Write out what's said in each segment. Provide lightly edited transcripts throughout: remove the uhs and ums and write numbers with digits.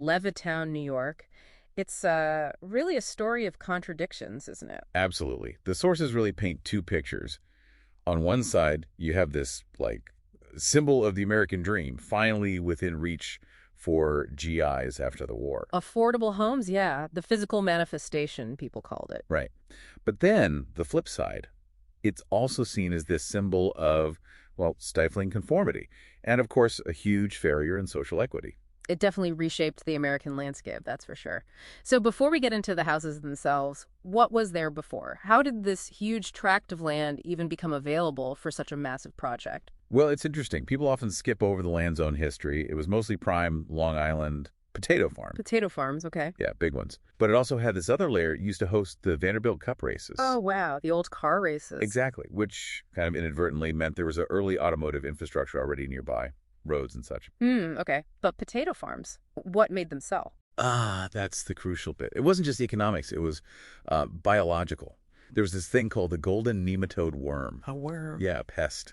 Levittown, New York. It's really a story of contradictions, isn't it? Absolutely. The sources really paint two pictures. On one side, you have this, like, symbol of the American dream, finally within reach for GIs after the war. Affordable homes, yeah. The physical manifestation, people called it. Right. But then, the flip side, it's also seen as this symbol of, well, stifling conformity. And, of course, a huge failure in social equity. It definitely reshaped the American landscape, that's for sure. So before we get into the houses themselves, what was there before? How did this huge tract of land even become available for such a massive project? Well, it's interesting. People often skip over the land's own history. It was mostly prime Long Island potato farm. Potato farms, okay. Yeah, big ones. But it also had this other layer. It used to host the Vanderbilt Cup races. Oh, wow, the old car races. Exactly, which kind of inadvertently meant there was an early automotive infrastructure already nearby, roads and such. Okay. But potato farms, what made them sell? Ah, that's the crucial bit. It wasn't just economics. It was biological. There was this thing called the golden nematode worm. A worm. Yeah, a pest.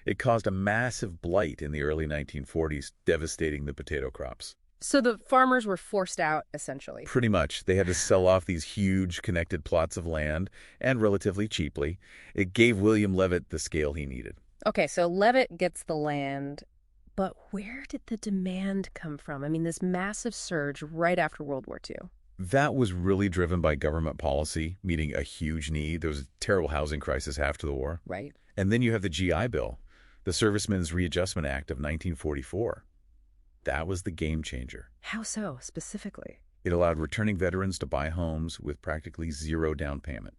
It caused a massive blight in the early 1940s, devastating the potato crops. So the farmers were forced out, essentially. Pretty much. They had to sell off these huge connected plots of land, and relatively cheaply. It gave William Levitt the scale he needed. Okay, so Levitt gets the land, but where did the demand come from? I mean, this massive surge right after World War II. That was really driven by government policy, meeting a huge need. There was a terrible housing crisis after the war. Right. And then you have the GI Bill, the Servicemen's Readjustment Act of 1944. That was the game changer. How so, specifically? It allowed returning veterans to buy homes with practically zero down payment.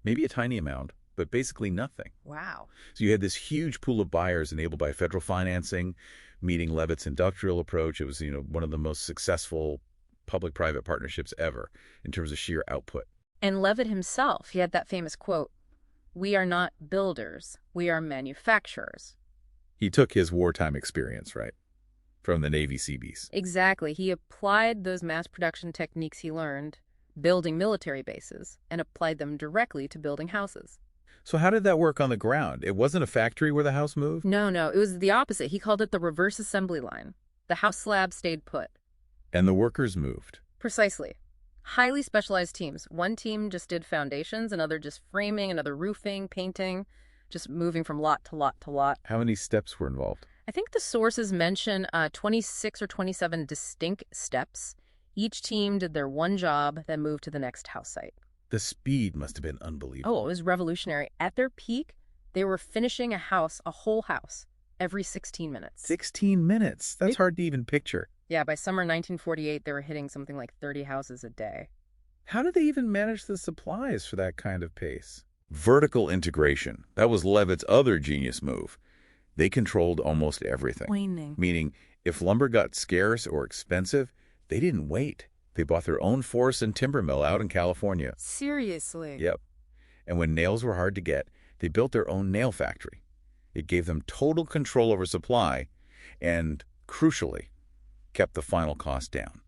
Maybe a tiny amount, but basically nothing. Wow. So you had this huge pool of buyers enabled by federal financing, meeting Levitt's industrial approach. It was, one of the most successful public-private partnerships ever in terms of sheer output. And Levitt himself, he had that famous quote, "We are not builders, we are manufacturers." He took his wartime experience, right, from the Navy Seabees. Exactly. He applied those mass production techniques he learned, building military bases, and applied them directly to building houses. So how did that work on the ground? It wasn't a factory where the house moved? No, it was the opposite. He called it the reverse assembly line. The house slab stayed put. And the workers moved. Precisely. Highly specialized teams. One team just did foundations, another just framing, another roofing, painting, just moving from lot to lot to lot. How many steps were involved? I think the sources mention 26 or 27 distinct steps. Each team did their one job, then moved to the next house site. The speed must have been unbelievable. Oh, it was revolutionary. At their peak, they were finishing a whole house, every 16 minutes. 16 minutes? That's hard to even picture. Yeah, by summer 1948, they were hitting something like 30 houses a day. How did they even manage the supplies for that kind of pace? Vertical integration. That was Levitt's other genius move. They controlled almost everything. Waning. Meaning, if lumber got scarce or expensive, they didn't wait. They bought their own forest and timber mill out in California. Seriously? Yep. And when nails were hard to get, they built their own nail factory. It gave them total control over supply and, crucially, kept the final cost down.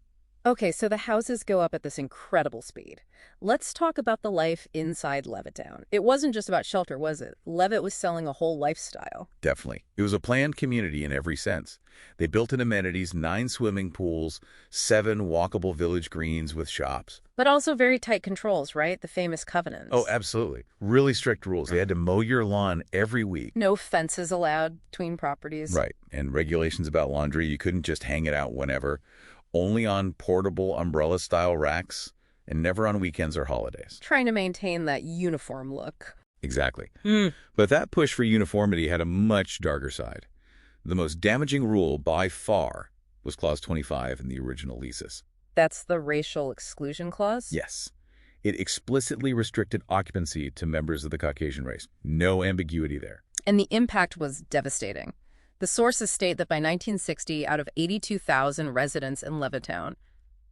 Okay, so the houses go up at this incredible speed. Let's talk about the life inside Levittown. It wasn't just about shelter, was it? Levitt was selling a whole lifestyle. Definitely. It was a planned community in every sense. They built in amenities, 9 swimming pools, 7 walkable village greens with shops. But also very tight controls, right? The famous covenants. Oh, absolutely. Really strict rules. They had to mow your lawn every week. No fences allowed between properties. Right. And regulations about laundry. You couldn't just hang it out whenever. Only on portable umbrella-style racks, and never on weekends or holidays. Trying to maintain that uniform look. Exactly. But that push for uniformity had a much darker side. The most damaging rule by far was Clause 25 in the original leases. That's the racial exclusion clause? Yes. It explicitly restricted occupancy to members of the Caucasian race. No ambiguity there. And the impact was devastating. The sources state that by 1960, out of 82,000 residents in Levittown,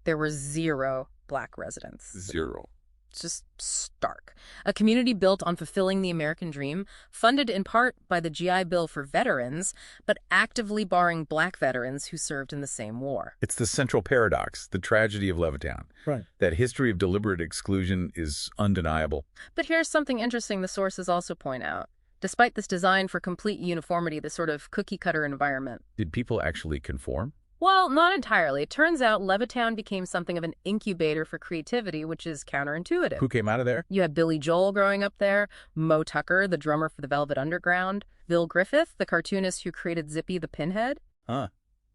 there were 0 Black residents. 0. It's just stark. A community built on fulfilling the American dream, funded in part by the GI Bill for veterans, but actively barring Black veterans who served in the same war. It's the central paradox, the tragedy of Levittown. Right. That history of deliberate exclusion is undeniable. But here's something interesting the sources also point out. Despite this design for complete uniformity, this sort of cookie-cutter environment. Did people actually conform? Well, not entirely. It turns out Levittown became something of an incubator for creativity, which is counterintuitive. Who came out of there? You had Billy Joel growing up there, Mo Tucker, the drummer for the Velvet Underground, Bill Griffith, the cartoonist who created Zippy the Pinhead. Huh.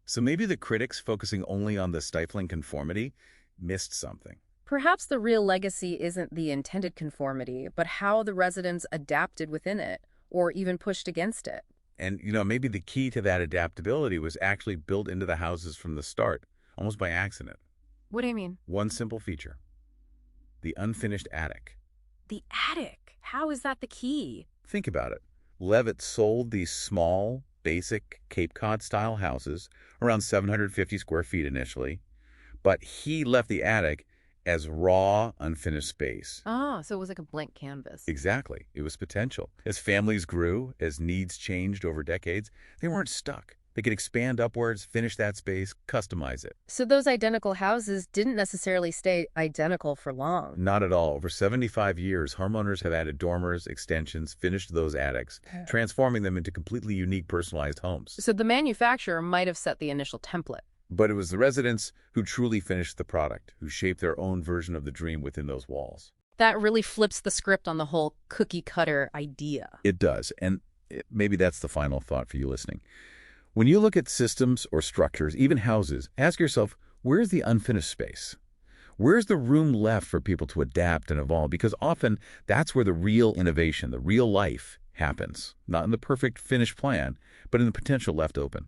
So maybe the critics focusing only on the stifling conformity missed something. Perhaps the real legacy isn't the intended conformity, but how the residents adapted within it, or even pushed against it. And, maybe the key to that adaptability was actually built into the houses from the start, almost by accident. What do you mean? One simple feature: the unfinished attic. The attic. How is that the key? Think about it. Levitt sold these small, basic Cape Cod-style houses, around 750 square feet initially, but he left the attic as raw, unfinished space. Oh, so it was like a blank canvas. Exactly. It was potential. As families grew, as needs changed over decades, they weren't stuck. They could expand upwards, finish that space, customize it. So those identical houses didn't necessarily stay identical for long. Not at all. Over 75 years, homeowners have added dormers, extensions, finished those attics, transforming them into completely unique, personalized homes. So the manufacturer might have set the initial template. But it was the residents who truly finished the product, who shaped their own version of the dream within those walls. That really flips the script on the whole cookie-cutter idea. It does. And maybe that's the final thought for you listening. When you look at systems or structures, even houses, ask yourself, where's the unfinished space? Where's the room left for people to adapt and evolve? Because often that's where the real innovation, the real life happens. Not in the perfect finished plan, but in the potential left open.